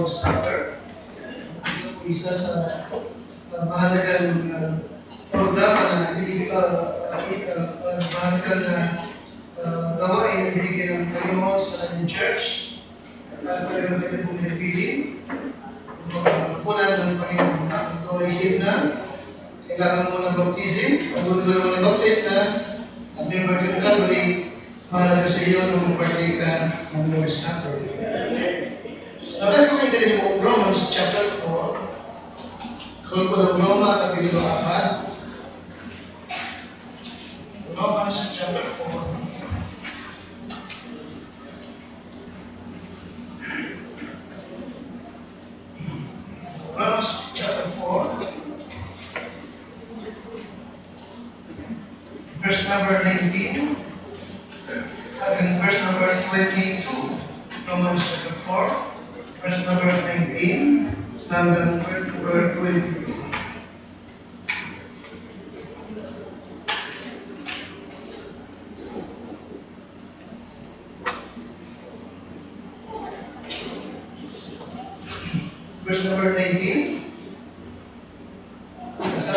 Lord's Supper. Ito po isa sa mahalagang programa na mahalagang gawain na binigyan ng Panginoon sa kanyang church. At talagang kanya pong pinagpili. Punan ng Panginoon na ikaw ay saved na, kailangan mo ng baptism, at kung ikaw naman baptist na, at member ka ng Calvary, mahalaga sa iyo na mag-partake ka ng Lord's Supper. Now, let's look into this book, Romans chapter 4. Akal po ng Roma, kapitulo 4. Romans chapter 4. Romans chapter 4, verse number 19, and verse number 22. Romans chapter 4, verse number 19, and verse number 22. Verse number 19.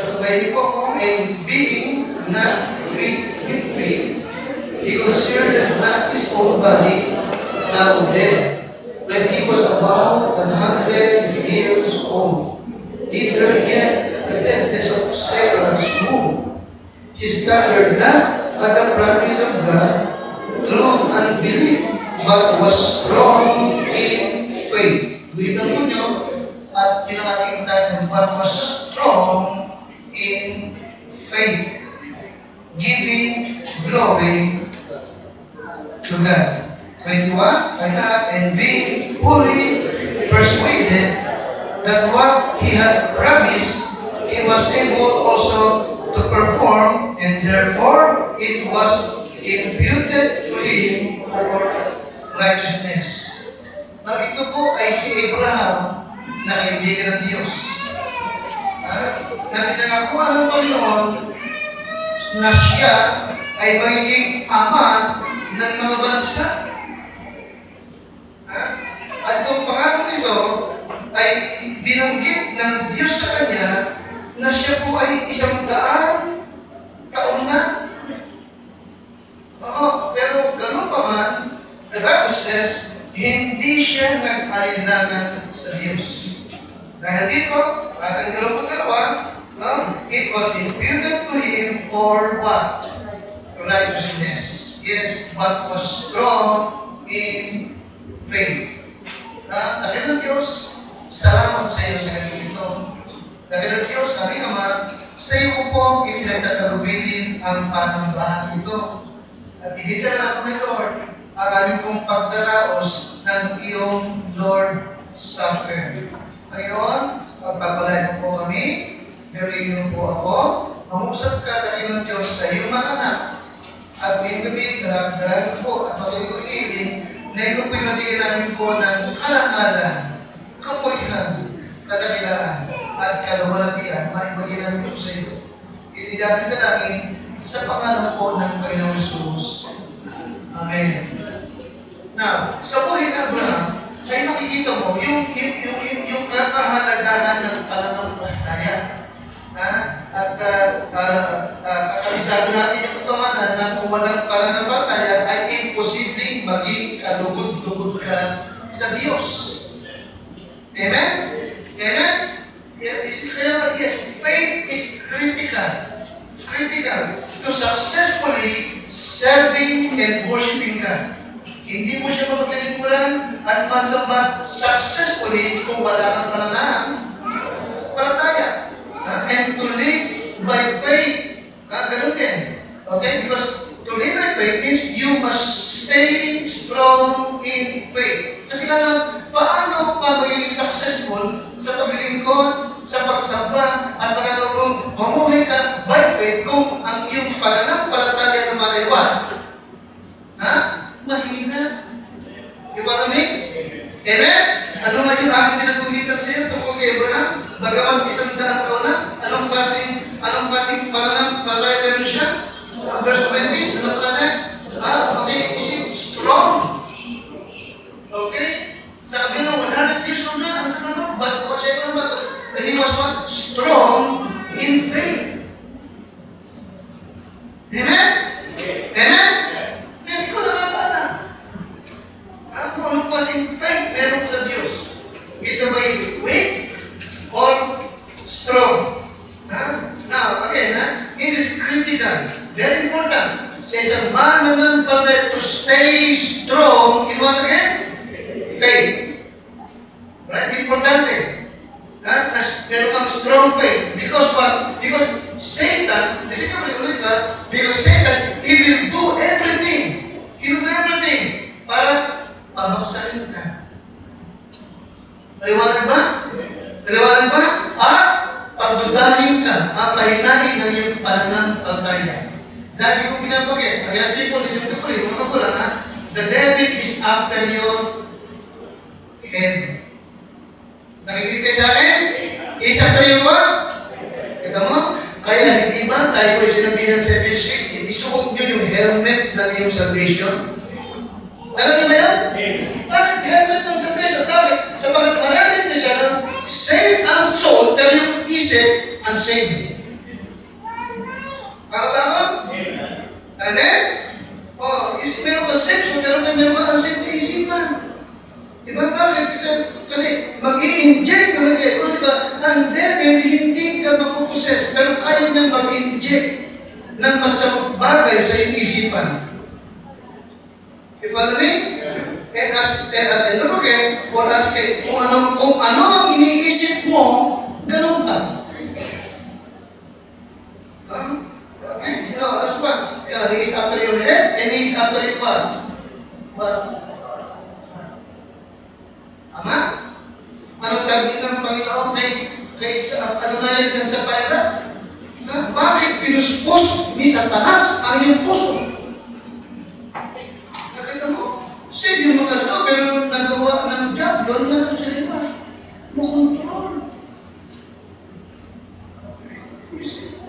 Sabay niyo po ako, and being not weak in faith, he considered not his own body now dead, when he was about 100 years old, neither yet the deadness of Sarah's womb. He staggered not at the promise of God through unbelief, but was strong in faith. Guhitan po niyo, at yun ang ating title, but was strong in faith, giving glory to God. 21, like that, and being fully persuaded that what he had promised, he was able also to perform, and therefore it was imputed to him for righteousness. Now, ito po ay si Abraham, na kaibigan ng Diyos. Na pinangakuha ng Panginoon na siya ay magiging ama ng mga bansa. At itong pangako ito ay binanggit ng Diyos sa kanya na siya po ay 100 taon na. Oo, pero ganun pa man, the Bible says, hindi siya nag-alinlangan sa Diyos. Dahil dito, at ang 22, it was imputed to him for what? Righteousness. Yes, but was strong in faith. Dahil ng Diyos, salamat sa iyo sa ganito ito. Dahil ng Diyos, sabi naman, sa iyo ko po ipinagkakarubilin ang panambahan ito. At higit sa lahat, my Lord, ang aming pong pagdaraos ng iyong Lord Supper. Panginoon, pagpapalain mo po kami, gawin niyo po ako, mangusap ka dahil ng Diyos sa iyong mga anak. At ngayong gabi, dalagang po at patuloy ko inihiling na ito po'y mabigyan namin po ng kalangalan, kapulihan, kadakilaan, at kalawalatian, maibagyan namin po sa iyo. Itidapin na namin sa pangalan po ng Panginoon Jesus. Amen. Now, sa buhay ng Abraham, ay nakikita mo yung kahalagahan ng pananampalataya. At kakabisado natin yung katotohanan na kung walang pananampalataya ay imposibleng maging kalugod-lugod ka sa Diyos. Amen? Amen? Yes, faith is critical. Critical to successfully serving and worshiping God. Hindi mo siya mapaglilingkuran at masamba successfully kung wala kang palataya. And to live by faith, ganun din. Okay? Because to live by faith means you must stay strong in faith. Kasi paano ka magiging successful sa paglilingkod, sa pagsamba, at pagkakabong mamuhay ka by faith kung ang iyong pananampalataya ng malaywan? Mahina. Di ba kami? Amen? Ano nga yung aking pinatuhitan sa iyo tungkol kay Abraham? Bagaman 100 taon na, anong klaseng pananampalataya meron siya? Verse 20, anong klase? Okay, strong. Okay? Sa kabila ng 100 years old na, ang mananampalataya to stay strong in what again? Faith. Right? Importante. Meron kang strong faith. Because what? Because Satan, because Satan, he will do everything. He will do everything para pabaksakin ka. Maliwanag ba? Maliwanag ba? At pagdudahin ka, pahinain ng iyong pananampalataya. Lagi kong pinapagay, kaya people, listen to me, mga magulang ha, the devil is after your head. Nakikinig kayo sa akin? Is after your what? Kita mo? Kaya hindi ba tayo ay sinabihan sa Ephesians 6, isuot nyo yung helmet ng iyong salvation? Alam niyo ba yan? Bakit helmet ng salvation? Bakit? Sabagat maraming Kristyano, save ang soul, pero yung isip, unsaved. Tama ba ako? Amen? Meron kang saved soul, pero meron kang unsaved na isipan. Diba? Bakit? Kasi mag-i-inject naman yan. Diba? Ang devil, hindi ka mapuposes, pero kaya niyang mag-inject ng masamang bagay sa iyong isipan. You follow me? And as and don't forget, kung ano ang iniisip mo, ganun ka. Okay? Ano ba? He is after your head and he is after your what? Ama? Anong sabi ng Panginoon kay ano na yan sa Paira? Bakit pinuspos ni Satanas ang iyong puso? Nakita mo? Save yung mga sao, pero nagawa ng Diablo na sa iba. Mukontrol.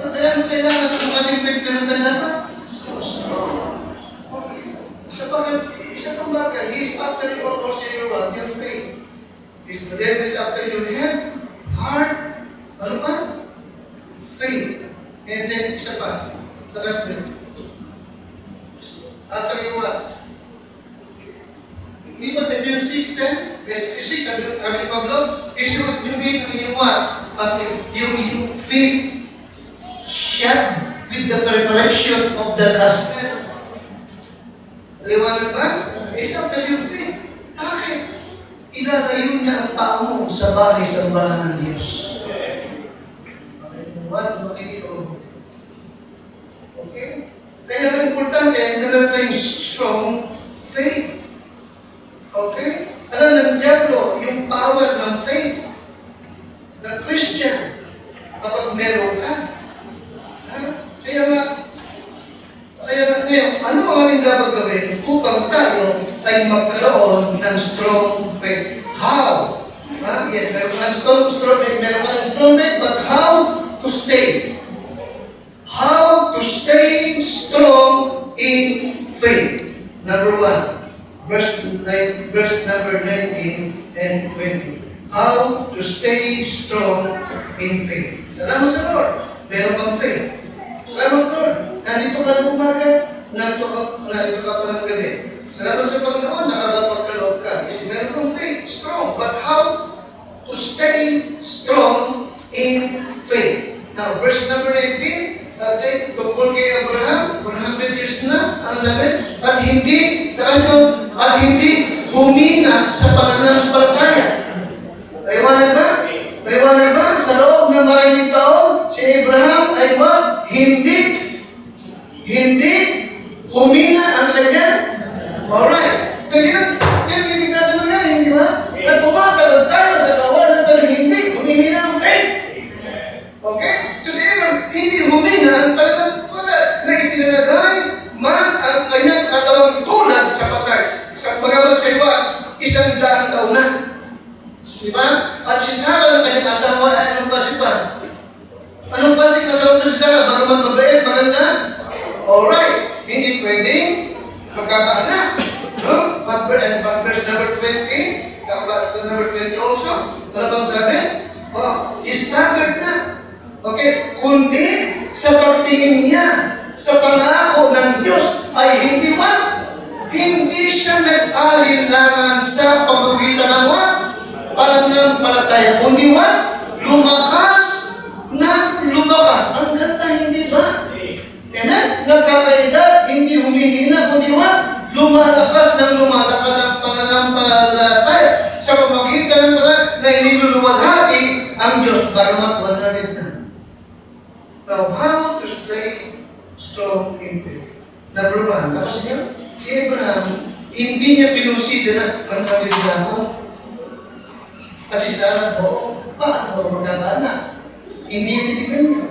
Kaya kailangan ng kasing faith, pero dapat strong. Okay. Isa pang bagay, he is after you also your faith. The devil is after your head, heart, ano pa? Faith. And then, isa pa. After your what? Hindi ba sa immune system? Sabi ni Pablo, is yung what? Yung faith shot with the preparation of the gospel. Liwanag ba? Is after your faith. Bakit? Ilalayo niya ang paa mo sa bahay-sambahan ng Diyos. What? Makinig ako. Okay? Kaya ang importante, meron tayong strong faith. Okay? Alam ng Diablo, yung power ng faith ng Christian kapag meron ka. Kaya nga ngayon, ano mga rin dapat gawin upang tayo ay magkaroon ng strong faith? How? Yes, meron ka ng strong faith, but how to stay? How to stay strong in faith? Number 1, verse number 19 and 20. How to stay strong in faith. Salamat sa Lord. Meron kang faith. Salamat Lord. Nandito ka ng umaga. Nandito ka pa ng gabi. Salamat sa Panginoon. Nakakapagkaloob ka. Kasi meron kang faith. Strong. But how to stay strong in faith? Now, verse number 18. Tungkol kay Abraham, 100 years na, ano sabi? At hindi humina sa pananampalataya. Maliwanag ba? Maliwanag ba? Sa loob ng maraming taon, si Abraham ay what? Hindi humina ang kanya. Alright. Yan ang ibig natin ng yan, hindi ba? At pumakalog tayo sa kawalan, pero hindi humihina ang faith. Okay? So si Abraham, hindi humina ang pananampalataya na ipinalagay man ang kanyang katawang tulad sa patay. Bagamat sa iba, 100 taon na. Diba? At si Sarah ng kanyang asawa ay anong klase pa? Anong klase asawa pa si Sarah? Bagamat mabait, maganda? Alright. Hindi pwedeng magkakaanak. No? But verse number 20, number 20 also, ano bang sabi? Staggered na. Okay? Kundi sa pagtingin niya sa pangako ng Diyos ay hindi what? Hindi siya nag-alinlangan sa pamagitan ng what? Pananampalataya. Kundi what? Lumakas na lumakas. Ang ganda, hindi ba? Amen? Nagkakaedad, hindi humihingi Diyos, bagamat 100 na. Now, how to stay strong in faith? Number one, tapos niyo, si Abraham, hindi niya pinusida na, pangkabili na ako. At si Sarah, paano ako magkakaanak? Hindi niya tinignan niya.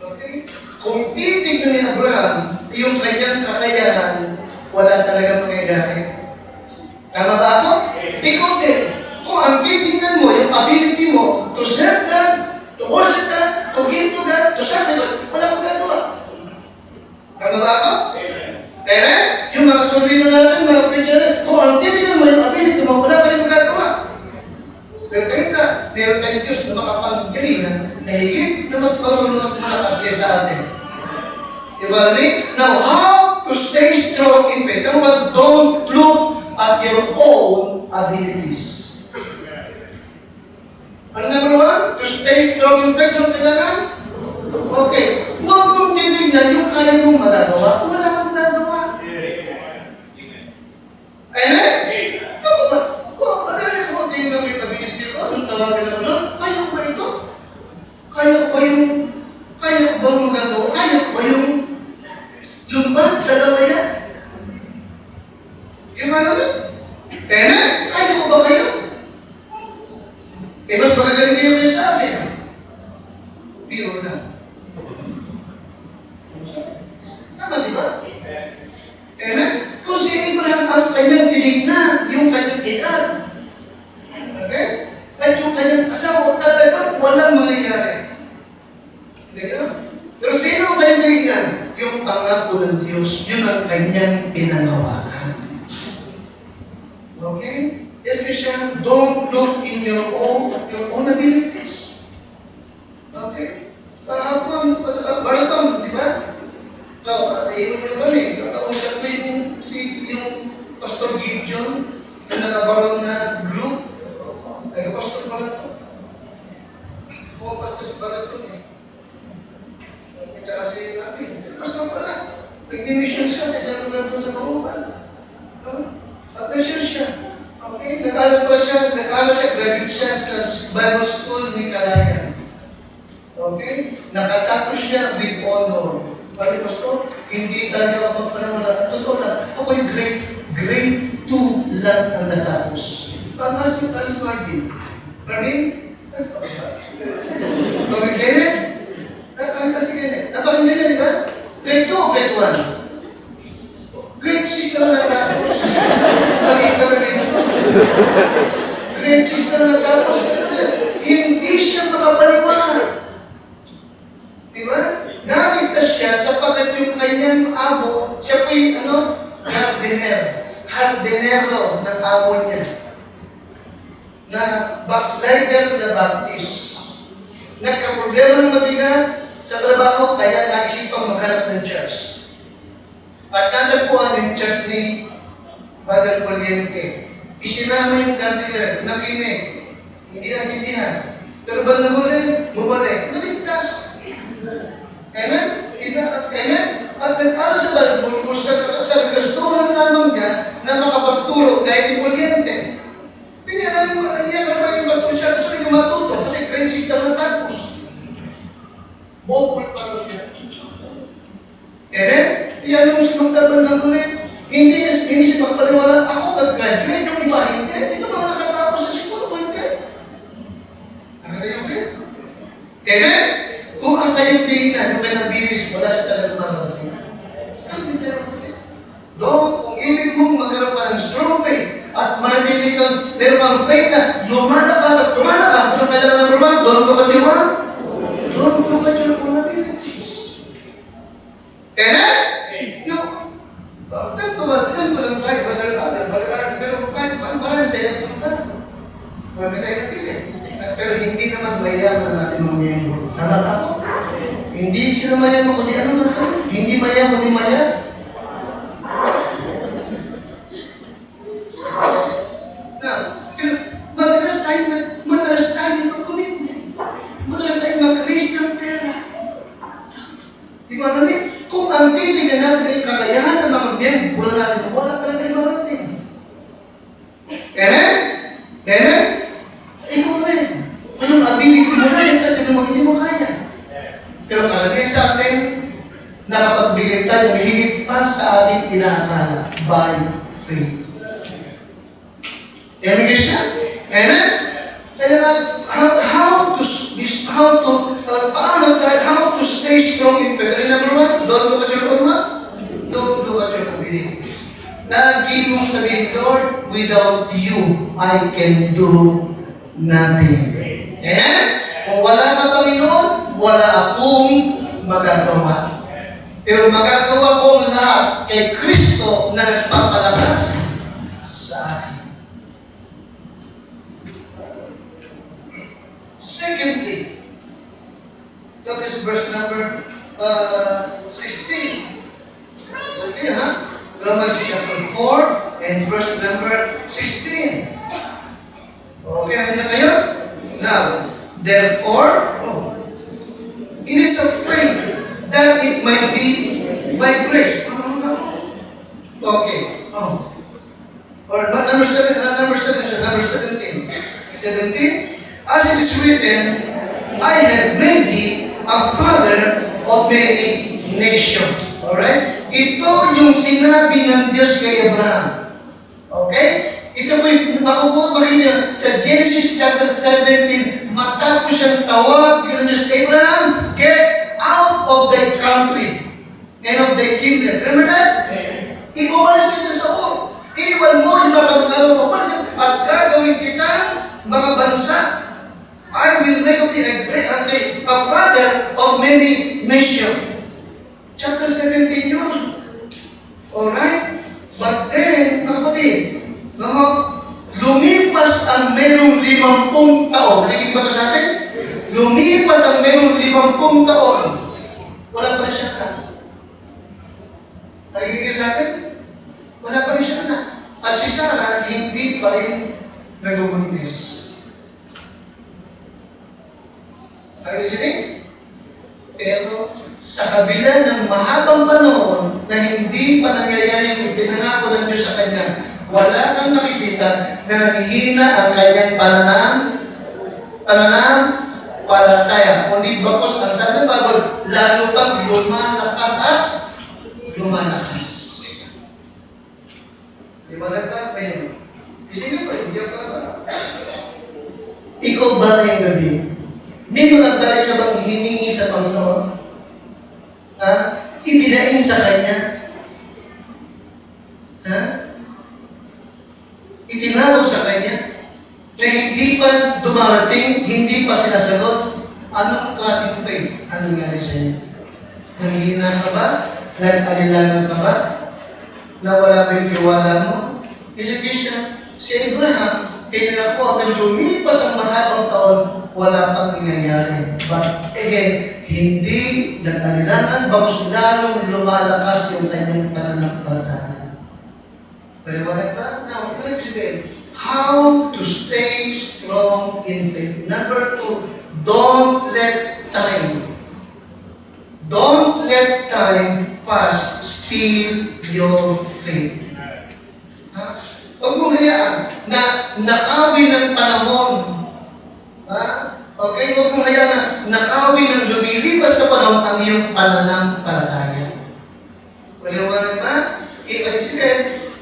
Okay? Kung titignan ni Abraham, yung kanyang kakayahan, wala talaga mangyayari. Tama ba ako? Ikaw din. Kung ang titignan mo, yung ability mo to serve God, to worship God, to give to God, to serve God, wala kang gagawa. Tama ba ako? Kaya, yung mga survey natin, mga preacher, kung ang titignan mo yung ability mo, wala ka rin magagawa. Pero teka, meron tayong Diyos na makapanggalihan na higit na mas marunong at malakas kaya sa atin. Diba? Now, how to stay strong in faith? Tama ba? Don't look at your own abilities. Ano number one? To stay strong in faith, anong kailangan? Okay. Huwag mong tinignan yung kaya mong magagawa. Wala kang magagawa. Amen? Ako ba? Madali ko tingnan mo yung ability ko. Anong tawagin ako lang? Kaya ko ba ito? Kaya ko ba magagawa? Kaya ko ba yung lumbad? Dalawa yan? Yung ano ba? Amen? Kaya ko ba kayo? Mas magagaling kayo kayo sa akin. Biro lang. Tama, di ba? Amen? Kung si Abraham ang kanyang tinignan, yung kanyang edad, okay? At yung kanyang asawa, talagang walang mangyayari. Hindi ka? Pero sino ang kanyang tinignan? Yung pangako ng Diyos, yun ang kanyang pinanawagan. Okay? Yes, Christian, don't look in your own abilities. Okay? Habang, Baraton, di ba? Iyon yung kami, kakausap ko yung Pastor Gideon, yung nakabarong na blue, ay Pastor Baraton. Small Pastor sa Baraton eh. At saka si namin, Pastor pala, nag-mission siya sa isang lugar doon sa Mahuban. At-mission siya. Okay, nag-aaral siya, graduate siya sa Bible School ni Kalayan. Okay, nakatapos siya with honor. Pari Pastor, hindi talaga ako magpanamala. Totoo lang, ako'y grade 2 lang ang natapos. Alis Martin. Martin? Okay, Kenneth? Kasi Kenneth. Napakinggan niya, di ba? Grade 2 o grade 1? Grade 6 lang natapos. Nakita na rin ito. Grade 6 lang natapos. Hindi siya makapaniwala. Diba? Naligtas siya sapagkat yung kanyang amo, siya po'y hardinero ng amo niya. Na backslider na Baptist. Nagkaproblema ng mabigat sa trabaho, kaya naisipang maghanap ng church. At natagpuan yung church ni Father Poliente. Isinama yung candler, nakinig, hindi natindihan. Pero ba nahuli, bumalik, naligtas. Amen? Amen? At nag-aral sa Bible kung sa gastuhan lamang niya na makapagturo kahit ni Poliente. Iyan naman yung bastos siya, gusto rin yung matuto kasi grade 6 lang natapos. Bopol pa rin siya. Amen? Iyan yung sumagtaban ng ulit. Hindi siya makapaniwala, ako nag-graduate, yung iba hindi. Ito mga nakatapos sa siguro ko hindi. Nakatayo kayo? Amen? Kung ang kayong tingnan, yung kanyang bilis, wala siya talagang marunong. Ikaw din tayo ulit. Doon, kung ibig mong magkaroon ka ng strong faith, at manatili kang meron kang faith na lumalakas, anong kailangan ng rumah? Doon ko katiwa? Doon ko katiwa kung nabilities. Amen? Ganito lang tayo, pero kahit maraming pinagpunta. Maraming tayo napili. Pero hindi naman mayaman ang ating mga miyembro. Tama ba ako? Hindi sila mayaman, kundi ano nga sabi? Hindi mayaman, kundi maya. Madalas tayo mag-commitment. Madalas tayo mag-raise ng pera. Di ba namin? Kung ang titignan natin ay kakayahan ng mga miyembro natin, wala talaga yung marating. Amen? Ikaw rin. sa ating inaakala. By faith. Amen, Christian? Amen? Kaya nga, how to stay strong in faith. Number one, don't look at your own what? Don't look at your abilities. Lagi mong sabihin, Lord, without you, I can do nothing. Amen? Kung wala ka, Panginoon, wala akong magagawa. Pero magagawa ko ang lahat kay Kristo na nagpapalakas sa akin. Secondly, that is verse number 16. Okay, ha? Romans chapter 4 and verse number 16. Okay, hindi na kayo? Now, therefore, it is a faith that it might be by grace. Okay. Or number 17. 17. As it is written, I have made thee a father of many nations. Alright? Ito yung sinabi ng Diyos kay Abraham. Okay? Ito po yung makikita sa Genesis chapter 17, matapos siyang tawag, yun ang Diyos, Abraham, get out of thy country and of thy kindred. Remember that? Iumalis kita sa oon. Iiwan mo yung mga kamag-anak mo. At gagawin kita mga bansa. I will make of thee a father of many nations. Chapter 17 yun. Alright? But then, mga kapatid, lumipas ang merong 50 taon. Nakikinig ba ka sa akin? Lumipas ang merong 50 taon. Wala pa rin siya anak. Nakikinig ka sa akin? Wala pa rin siya anak. At si Sarah, hindi pa rin nagbubuntis. Are you listening? Pero sa kabila ng mahabang panahon na hindi pa nangyayari yung ipinangako ng Diyos sa kanya, wala kang makikita na nanghihina ang kanyang pananampalataya. Kundi bakos ang sabi ng Bible, lalo pang lumalakas at lumalakas. Liwanag ba? Ngayon. Isipin pa, hindi pa ba? Ikaw ba ngayong gabi? May mga bagay ka bang hiningi sa Panginoon? Ha? Idinaing sa Kanya? Ha? Itinawag sa Kanya? Na hindi pa dumarating, hindi pa sinasagot? Anong klaseng faith ang nangyari sa inyo? Nanghihina ka ba? Nag-alilangan ka ba? Na wala ba yung tiwala mo? Isipin siya, si Abraham, pinangako at lumipas ang mahabang taon, wala pang nangyayari. But again, hindi nag-alilangan, bagos lalong lumalakas yung kanyang pananampalataya. Paliwanag ba? Now, let me say, how to stay strong in faith. Number 2, don't let time pass steal your faith. Huwag mong hayaan na nakawin ng panahon. Okay? Huwag mong hayaan na nakawin ng lumilipas na panahon ang iyong pananampalataya. Paliwanag ba?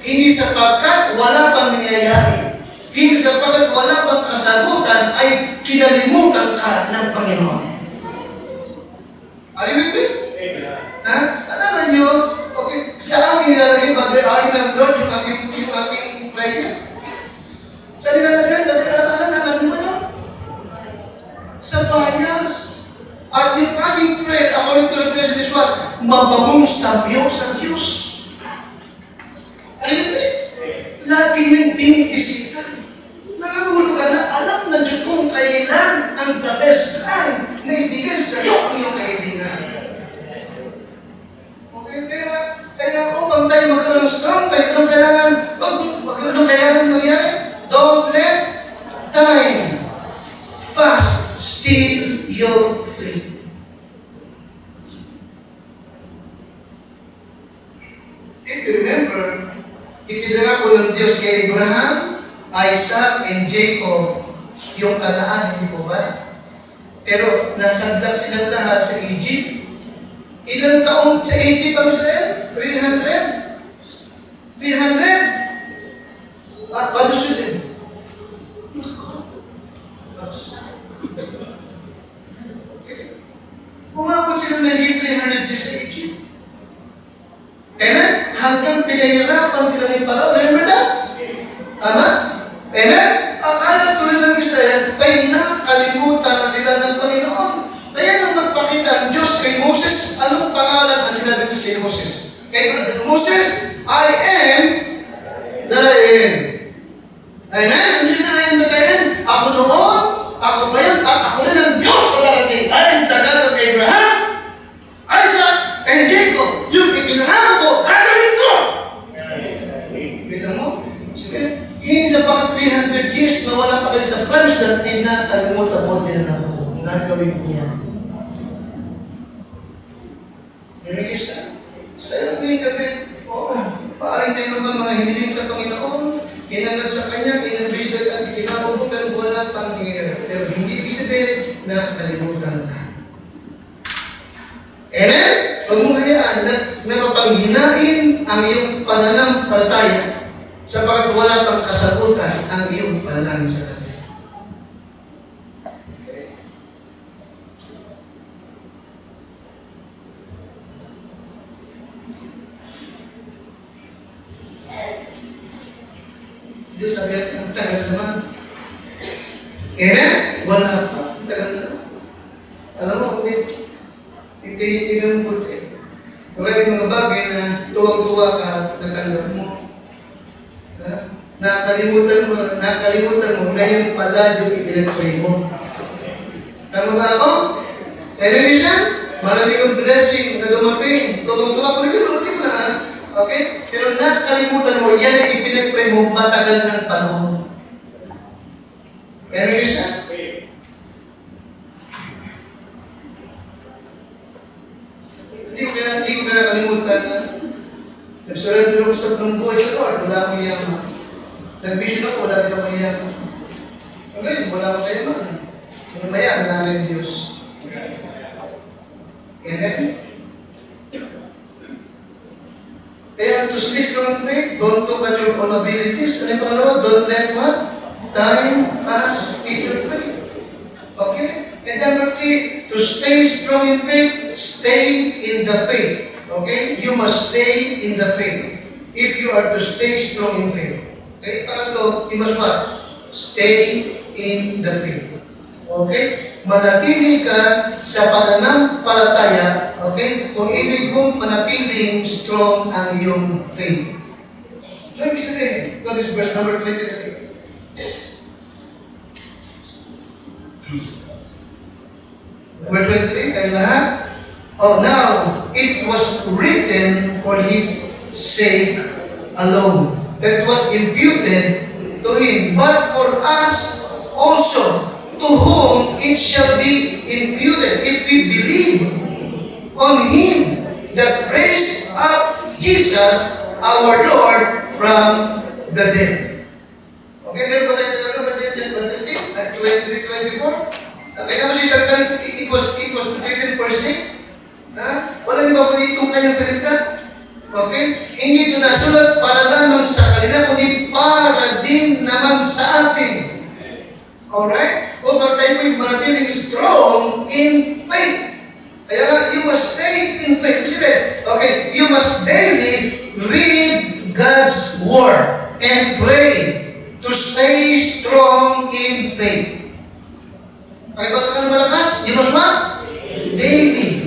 Hindi sapagkat wala pang nangyayari. Hindi sapagkat wala pang kasagutan ay kinalimutan ka ng Panginoon. Are you with me? Alam niyo, okay, saan nilalagay pag-aari ng Lord yung aking prayer? Sa nilalagay, alam mo yun? Sa bias. At yung ating prayer, according to Revelation is what? Mabagong sabiyo sa Diyos. Ano yun? Lagi yung binibisita. Nakahulog ka na, alam na Diyos kung kailan ang the best time na ibigay sa iyo ang iyong kahilingan. Okay, kaya upang tayo magkaroon ng strong faith, anong kailangan mangyari? Don't let time fast steal your faith. If you remember, ipinangako ng Diyos kay Abraham, Isaac, and Jacob yung Kanaan, hindi po ba? Pero nasagdak silang lahat sa Egypt. Ilang taon sa Egypt ang Israel? 300? hanggang pinahirapan sila ni Paro. Remember that? Tama? Amen? Akala tuloy ng Israel ay nakalimutan na sila ng Panginoon. Kaya nung nagpakita ang Diyos kay Moses, anong pangalan ang sinabi Diyos kay Moses? Moses, I am that I am. Amen? Ano siya na I am that I am? Ako noon, ako ngayon, at ako na ng Diyos sa darating. I am the God of Abraham, Isaac, and Jacob. Yung ipinangako ko, gagawin ko! Kita mo? Hindi sa paka 300 years na wala pa kayo sa promise na ay nakalimutan mo din ako. Gagawin ko yan. Narinig siya? So, ayun ang gabi. Oo. Paring tayo ba mga hiniling sa Panginoon? Hinangad sa Kanya, inambisyon at itinawag mo, pero wala pang nangyayari. Pero hindi ibig sabihin na kalimutan ka. Amen? Huwag mo hayaan na mapanghinain ang iyong pananampalataya sapagkat wala pang kasagutan ang iyong panalangin sa Kanya. Hindi sabi natin, ang tagal naman. Amen? Wala pa. Ang tagal naman. Alam mo, hindi naman puti. Maraming mga bagay na tuwang-tuwa ka natanggap mo. Nakalimutan mo na yung pala yung ipinag-pray mo. Tama ba ako? Amen siya? Maraming yung blessing na dumating. Tuwang-tuwa ko nag-ulit ko na. Okay? Pero nakalimutan mo, yan ang ipinag-pray mo matagal ng panahon. Amen siya? Hindi ko kalimutan na nagsurrender ako sa ng buhay sa Lord, wala akong yaman. Nag-vision ako, wala din akong yaman. Okay, wala akong yaman. Pero maya, wala ng Diyos. Amen? Kaya to stay strong in faith, don't look at your own abilities. Ano yung pangalawa? Don't let what? Time pass in your faith. Okay? And number 3, to stay strong in faith, stay in the faith. Okay? You must stay in the faith. If you are to stay strong in faith. Okay? Pangatlo, you must what? Stay in the faith. Okay? Manatili ka sa pananampalataya. Okay? Kung ibig mong manatiling strong ang iyong faith. Ano ibig sabihin? What is verse number 23? Number 23, kayo lahat? Oh, now, it was written for His sake alone, that it was imputed to Him, but for us also, to whom it shall be imputed, if we believe on Him that raised up Jesus, our Lord, from the dead. Okay, meron pa tayo talaga, 23-24? Okay, naman si Satan, it was written for His sake. Walang iba kundi itong kanyang salita. Okay? Hindi ito nasulat para lamang sa kanila, kundi para din naman sa atin. Alright? Upang tayo po'y manatiling strong in faith. Kaya nga, you must stay in faith. Okay, you must daily read God's Word and pray to stay strong in faith. Pakibasa ka ng malakas, you must what? Daily.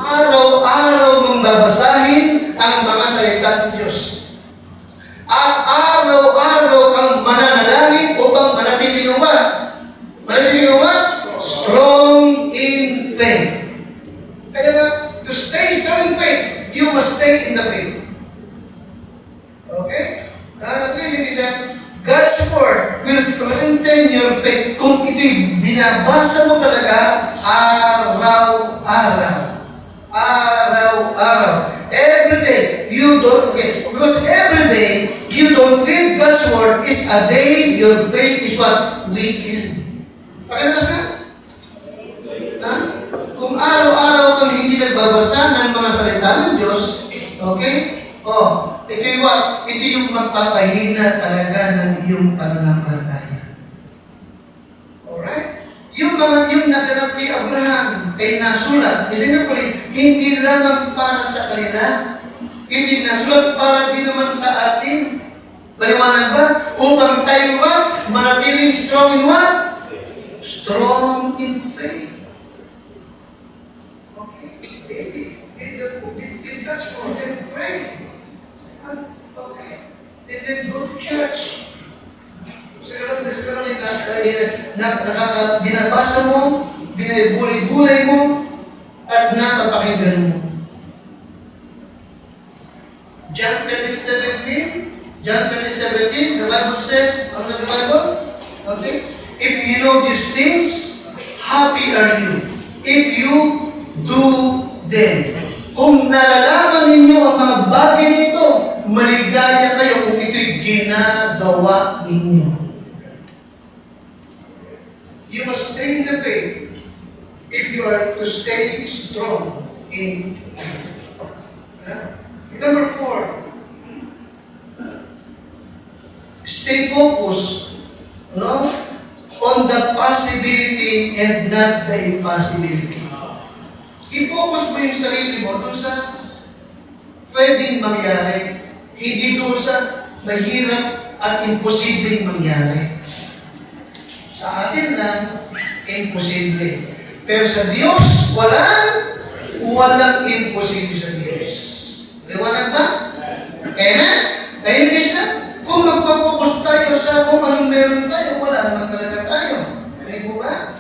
Araw-araw mong babasahin ang mga salita ng Diyos. At araw-araw kang mananalangin upang manatiling ang what? Manatiling ang what? Strong in faith. Kaya nga, to stay strong in faith, you must stay in the faith. Okay? God's Word will strengthen your faith kung ito'y binabasa mo talaga araw-araw. Araw-araw. Every day, you don't, okay, because every day, you don't read God's Word is a day your faith is what? Weakened. Pakilakas ka? Ha? Kung araw-araw kang hindi nagbabasa ng mga salita ng Diyos, okay? Oh, ito yung what? Ito yung magpapahina talaga ng iyong pananampalataya. Alright? Yung naganap kay Abraham, ay nasulat, hindi lamang para sa kanila, Hindi nasulat para din naman sa atin. Maliwanag ba? Upang tayo ba manatiling strong in what? Strong in faith. Okay. Did God's word, then pray. Okay. Then go to church. Siguro binabasa mo, binibulay-bulay mo, at napapakinggan mo. John 17, the Bible says, ang sa Bible, okay? If you know these things, happy are you. If you do them. Kung nalalaman ninyo ang mga bagay nito, maligaya kayo kung ito'y ginagawa ninyo. You must stay in the faith if you are to stay strong in faith. Number 4, stay focused, on the possibility and not the impossibility. I-focus mo yung sarili mo doon sa pwedeng mangyari, hindi doon sa mahirap at imposibleng mangyari. Sa atin lang, imposible. Pero sa Diyos, walang imposible sa Diyos. Liwanag ba? Amen? Dahil bisa, kung magpapokus tayo sa kung anong meron tayo, wala naman talaga tayo. Hindi po ba?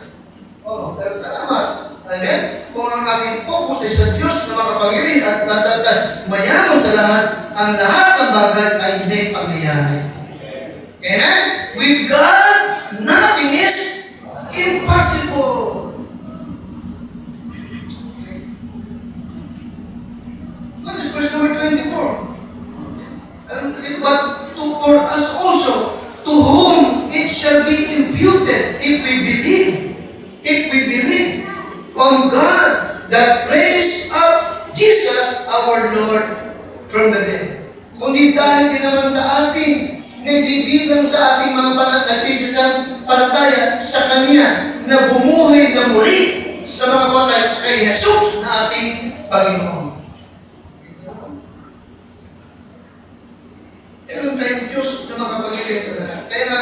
Oo, pero salamat. Amen? Kung ang aking focus ay sa Diyos na makapangyarihan at mayaman sa lahat, ang lahat ng bagay ay may pangyayari. Amen? With God, nothing is impossible. What is verse number 24? But for us also, to whom it shall be imputed, if we believe on God that raised up Jesus our Lord from the dead. Kundi dahil din naman sa atin, naibibilang sa ating mga nagsisisang palataya sa Kanya na bumuhay na muli sa mga patay kay Jesus na ating Panginoon. Meron tayong Diyos na makapangyarihan sa lahat. Kaya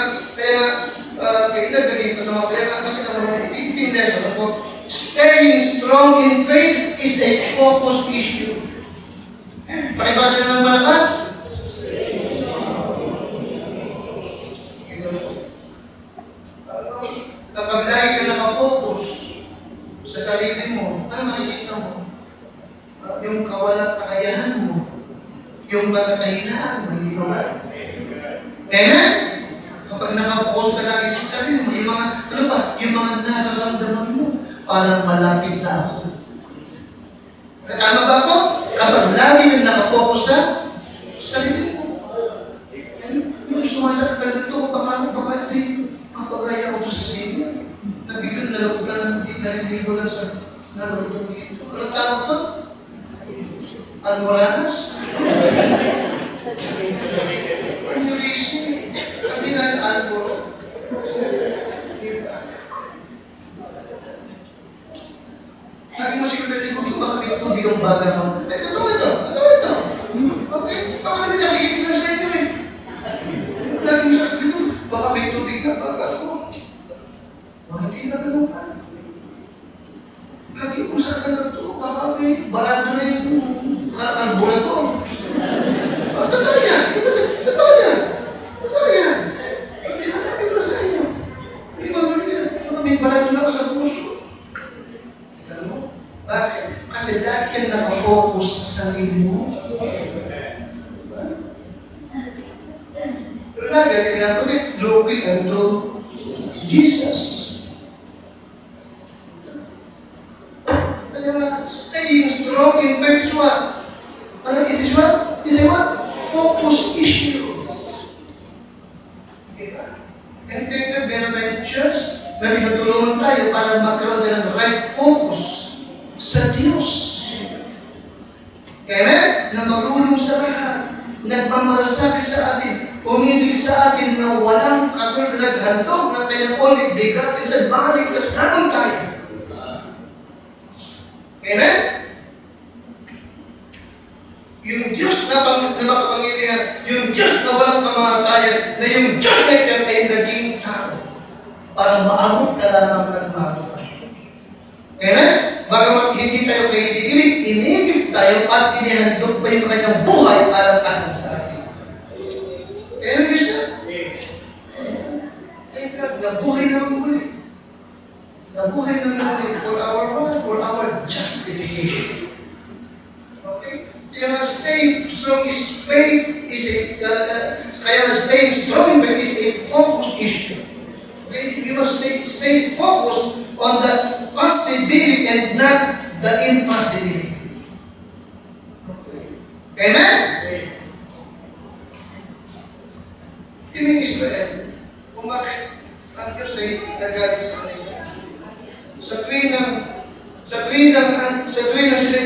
idagdagan ito, kaya nga sabi naman, iting lesson ako, staying strong in faith is a focus issue. Pakibasa naman malakas? Kapag lagi ka nakafocus sa sarili mo, ano makikita mo? Yung kawalang kakayahan mo, yung mga kahinaan mo, hindi mo ba? Amen? Kapag nakapokus ka lagi sa sarili mo, yung mga, yung mga nararamdaman mo, parang malapit na ako. Tama ba ako? Kapag lagi yung nakapokus sa sarili mo, yung sumasakit na ito, baka ito, mapagaya ako sa senior. Nabiglang nalapot ka ng hindi ko lang sa nalapot ng dito. Anong tawag ito? Almoranas? Aneurysm. Kami na yung almor. Diba? Lagi mo siguro na ito, baka may tubig ang baga ko. Ay, totoo ito. Okay? Baka namin nakikita lang sa inyo eh. Lagi mo sabi dito, baka may tubig na baga ko. Baka hindi na ganun ka. Lagi mo sa kanan ito, baka may barado na yung karborator. Totoo yan. Hindi nasabi ko sa inyo. Hindi ba baka may barado na ako sa puso. Alam mo? Bakit? Kasi lagi ka nakapokus sa sarili mo. Pero lagi ka pinapagit, looking unto Jesus. Kaya nga, staying strong in faith is what? Is a what? Focus issue. Diba? And then, meron tayong church na tinutulungan tayo para magkaroon tayo ng right focus sa Diyos. Amen? Na marunong sa lahat, nagmamalasakit sa atin, umibig sa atin na walang katulad na naghandog ng kanyang only begotten sa balik kas naman tayo. Amen? Yung Diyos na makapangyarihan, yung Diyos na walang kamatayan, na yung Diyos na ay naging tao para maabot ka lamang at maabot ka. Kaya bagamat hindi tayo kaibigan, inibig tayo at inihandog pa yung kanyang buhay alang-alang sa atin. Kaya nyo siya? Thank God, nabuhay naman muli. Nabuhay naman muli for our what? For our justification. Okay? Kaya nga staying strong is faith, kaya nga staying strong in faith is a focused issue. Okay? We must stay focused on the possibility and not the impossibility. Okay? Amen? Timing Israel, kung bakit ang Diyos ay nagalit sa kanila. Sa tuwing ng sila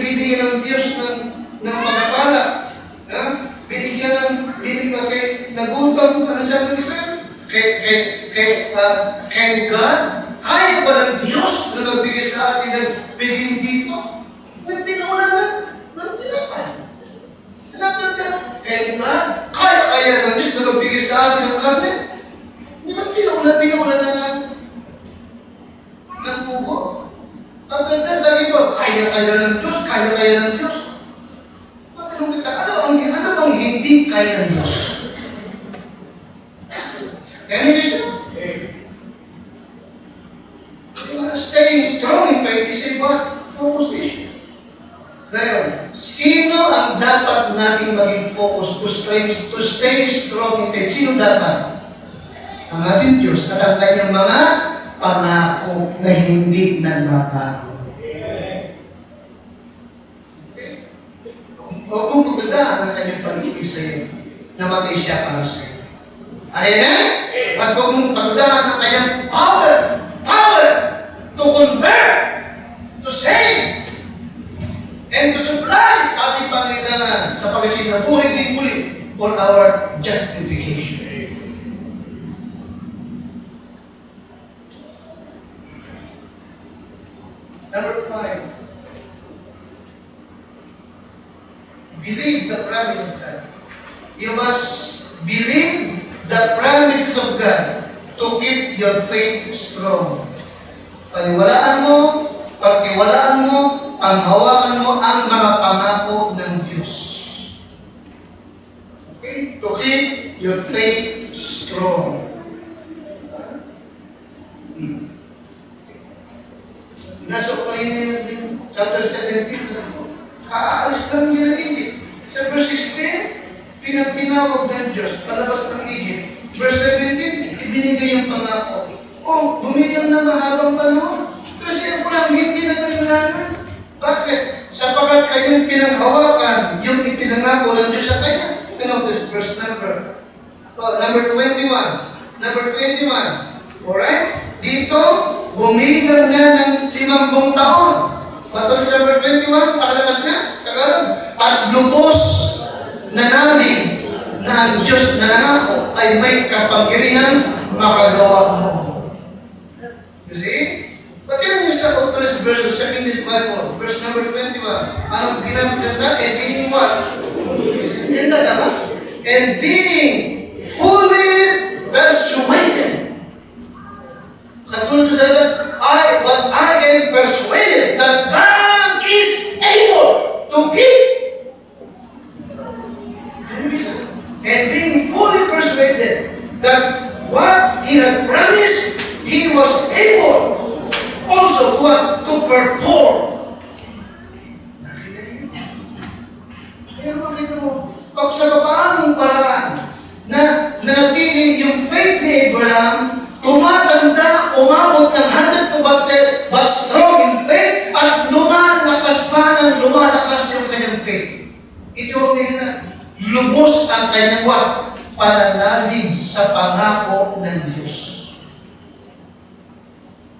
bibigyan ng Diyos ng pagpapala, binigyan nagutom, ano sabi ng Israel? Kay God, kaya ba ng Diyos na magbigay sa atin ng biging dito? Nagpinauna ng tinapay. Tinapay na, kay God, kaya ng Diyos na magbigay sa atin ng karne? Hindi ba pinauna na ng pugo? Pagkanda, dali ba, kaya ng Diyos, kaya ng Diyos. Pagkanong kita, ano bang hindi kaya ng Diyos? Kaya nyo siya? Staying strong in faith is a what? Focus issue. Ngayon, sino ang dapat nating maging focus to stay strong in faith? Sino dapat? Ang ating Diyos at ang kanyang mga pangako na hindi nagbabago. Okay? Huwag mong pagdadaan ang kanyang pag-ibig sa iyo. Namatay siya para sa iyo. Ayan? At huwag mong pagdadaan ang kanyang power to convert, to save, and to supply sa ating pangailangan sa pag-achieve na buhay din muli for our justification. Number 5. Believe the promise of God. You must believe the promises of God to keep your faith strong. Pagtiwalaan mo, panghawakan mo ang mga pangako ng Diyos. Okay? To keep your faith strong. Nasa Upanina yung chapter 17, kaalis lang nila Egypt. Sa verse 16, pinagtinawag ng Diyos, palabas ng Egypt. Verse 17, ibinigay yung pangako. Gumilang na mahabang panahon. Pero siya po lang hindi na kailangan. Bakit? Sapagkat kanyang pinanghawakan yung ipinangako ng Diyos sa kanya. This verse number 21. Alright? Dito, bumilang na ng 50 taon. Patuloy sa number 21, pakalakas na, Tagalog. At lubos na namin na ang Diyos na nangako ay may kapangyarihan makagawa mo. You see? But yun yung sa October's verse of 17th Bible, verse number 21. Anong ginamit sa ta? And being what? And being fully persuaded. Katulad sa lahat, I am persuaded that God is able to keep. And being fully persuaded that what He had promised, He was able also to perform. Nakita niyo? Kaya makita mo, sa paanong paraan na nanatili yung faith ni Abraham, tumatanda, umabot ng 100 but strong in faith, at lumalakas yung kanyang faith. Ito ang nila, lubos ang kanyang pananalig sa pangako ng Diyos.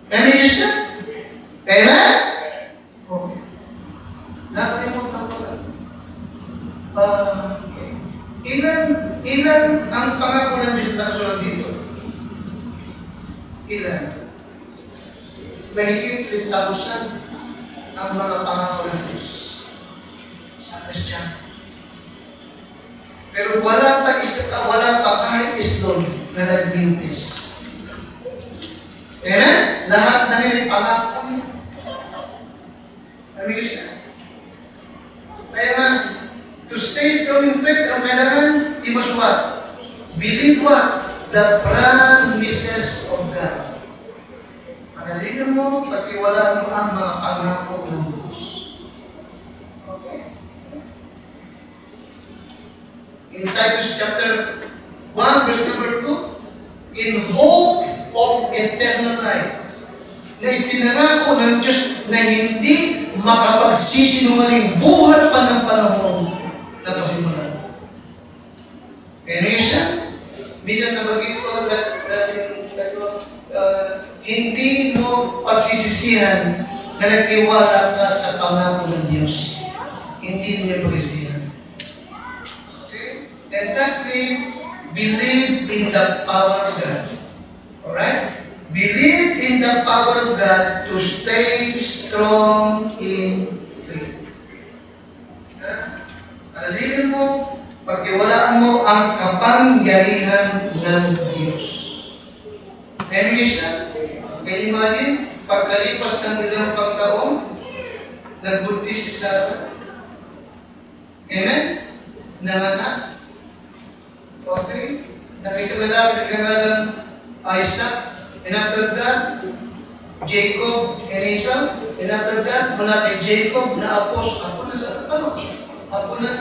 Amen niyo siya? Amen? Okay. Nakalimutan ko lang. Ilan ang pangako ng Diyos na nasulat dito? Ilan? Mahigit 3,000 ang mga pangako ng Diyos sa Kristiyano. Pero wala pa kahit islon na nagmintis. Amen? Lahat na nila pangako niya. Amin siya. Kaya nga, to stay strong in faith, ang kailangan, you must what? Believe what? The promises of God. Panaligan mo, patiwalaan mo ang mga pangako ng Diyos. Okay? In Titus chapter 1, verse number 2, in hope of eternal life, na ipinangako ng Diyos na hindi makapagsisinungaling buhat pa ng panahon na pasimulan. Kaya nga siya, minsan nabagin ko hindi mo pagsisisihan na nagtiwala ka sa pangako ng Diyos. Hindi mo yung pagsisisihan. Okay? And lastly, believe in the power of God. Alright? Believe in the power of God to stay strong in faith. Alalimin mo, pagkiwalaan mo ang kapangyarihan ng Diyos. Amen siya? Can you imagine? Pagkalipas ng ilang pagtaon, nagbuntis si Sarah. Amen? Nanganak. Okay? Nakisang lalaki na kangalan Isaac. And after that, Jacob and Esau. And after that, mula kay Jacob na Apo na sa, Apo na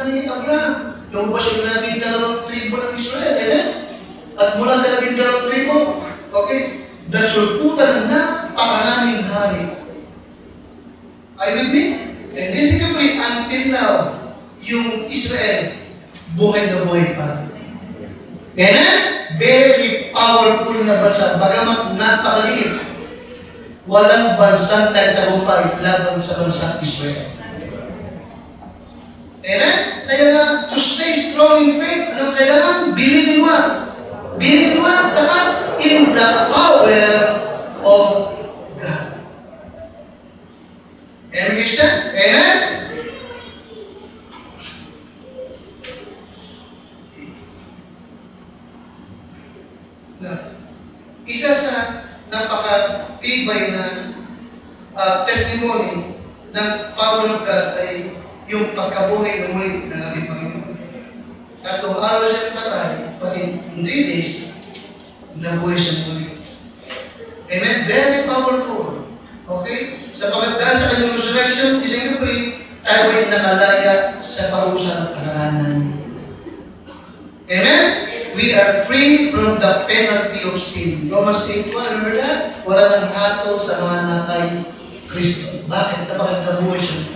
ni Abraham. Lumabas yung 12 tribo ng Israel. Amen? At mula sa 12 tribo, okay, nasulputan na pakaraming hari. Are you with me? And basically, until now, yung Israel, buhay na buhay pa. Amen? Very powerful na bansa. Bagamat napakaliit, walang bansang nagtagumpay laban sa bansang Israel. Amen? Kaya nga, to stay strong in faith, anong kailangan? Believe in what? Believe in what? Takas in the power of God. Amen, Christian? Amen? Isa sa napaka-tibay na testimony ng power of God ay yung pagkabuhay na muli ng ating Panginoon. 3 araw siya patay, but in 3 days, nabuhay siya muli. Amen? Very powerful. Okay? Dahil sa kanyang resurrection, isang kapri, tayo ay nakalaya sa parusa ng kasalanan. Amen? We are free from the penalty of sin. Romans 8:1, remember that? Wala nang hatol sa mga nakay Kristo. Bakit? Sapagkat nabuhay siya.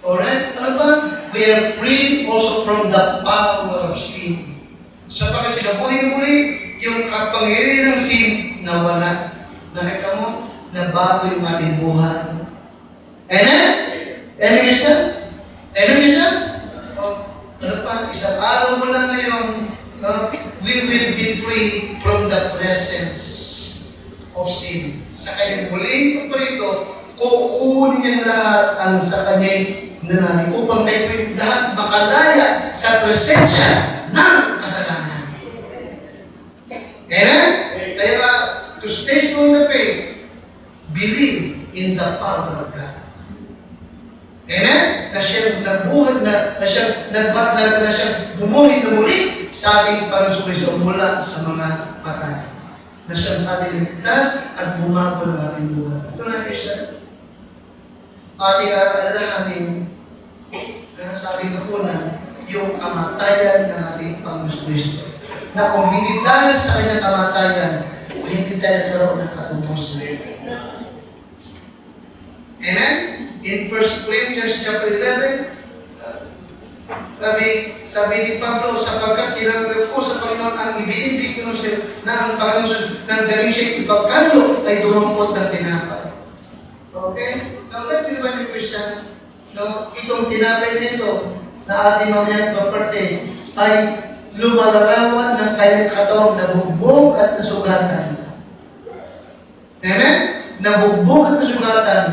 Alright? Ano ba? We are free also from the power of sin. Sapagkat sinabuhay muli, yung kapangyarihan ng sin nawala. Nakita mo? Nabago yung ating buhay. Amen? Amen, isa? Amen, isa? Ano pa? Isang araw mo lang ngayon, we will be free from the presence of sin. Sa kanyang muling paparito, kukunin niya lahat ang sa kanyang nanay upang tayo lahat makalaya sa presensya ng kasalanan. Amen? Kaya to stay strong in the faith, believe in the power of God. Amen? Na siya nagbuhat na siya bumuhay na muli sa ating Panginoon mula sa mga patay. Na siya sa ating ligtas at bumago ng ating buhay. Ito na siya. Ating alalahanin sa ating kapunan yung kamatayan ng ating Panginoon Kristo. Na kung hindi dahil sa kanyang kamatayan, hindi tayo nagkaroon ng katutusan. Amen? In 1 Corinthians chapter 11, sabi ni Pablo, sapagkat tinanggap ko sa Panginoon ang ibinibig ko na ang Panginoon nang gawin siya ipagkalo ay dumampot ng tinapay. Okay? Now, let me remind you, Christian, itong tinapay nito na ating mamayang ipaparte ay lumalarawan ng kayang katawang nabugbog at nasugatan. Amen? Nabugbog at nasugatan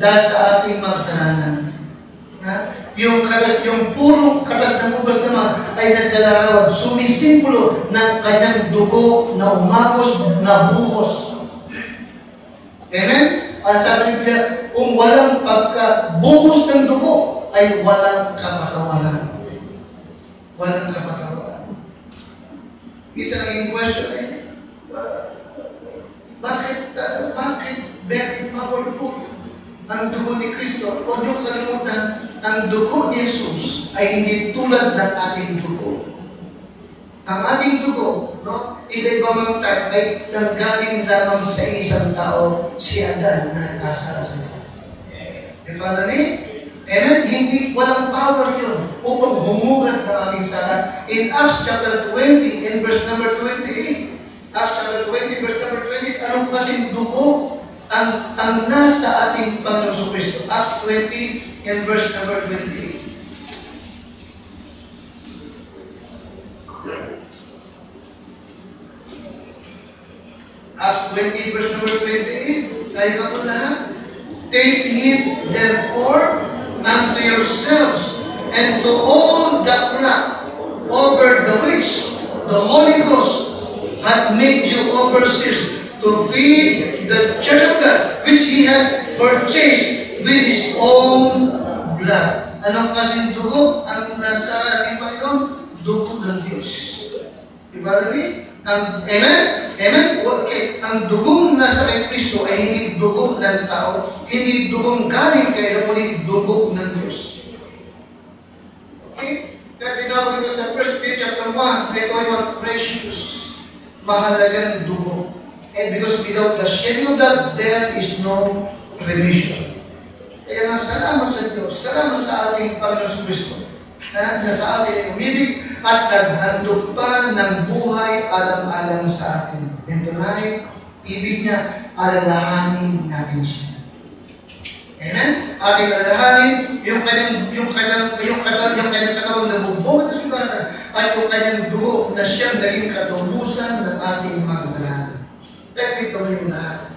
dahil sa ating mga kasalanan. Yung puro katas ng ubas naman ay naglalarawan, sumisimbolo ng kanyang dugo na umagos, na buhos. Amen? At sabi ng Biblia, kung walang pagkabuhos ng dugo, ay walang kapatawaran. Walang kapatawaran. Isa lang yung question ay, bakit very powerful ang dugo ni Kristo? Huwag niyong kalimutan, ang dugo ni Jesus ay hindi tulad ng ating dugo. Ang ating dugo, no, iba-iba mang type ay nanggaling lamang sa isang tao, si Adan na nagkasala sa ito. You follow me? Amen? Hindi, walang power yun upang humugas ng ating sala. In Acts chapter 20, in verse number 28, Acts chapter 20, verse number 20, anong kasing dugo ang nasa ating Panginoon Kristo? Acts 20, in verse number 28. Acts 20, verse number 28. Tayo ka po lahat. Take heed, therefore, unto yourselves, and to all the flock over the which the Holy Ghost hath made you overseers, to feed the church of God, which He hath purchased with His own blood. Anong klaseng dugo ang nasa ating Panginoon? Dugo ng Diyos. You follow me? Amen? Amen? Okay. Ang dugong nasa kay Kristo ay hindi dugo ng tao, hindi dugong galing kay kundi dugo ng Diyos. Okay? Kaya tinawag ito sa 1 Peter chapter 1, ito ay mga precious, mahalagang dugo. And because without the shedding of blood, there is no remission. Kaya nga, salamat sa Diyos, salamat sa ating Panginoon Kristo, na sa atin ay umibig at naghandog pa ng buhay alang-alang sa atin. And tonight, ibig niya, alalahanin natin siya. Amen? Ating alalahanin, yung kanyang katawang nabubungan na sugatan at yung kanyang dugo na siyang naging katubusan ng ating mga kasalanan. Kaya ito mo yung lahat.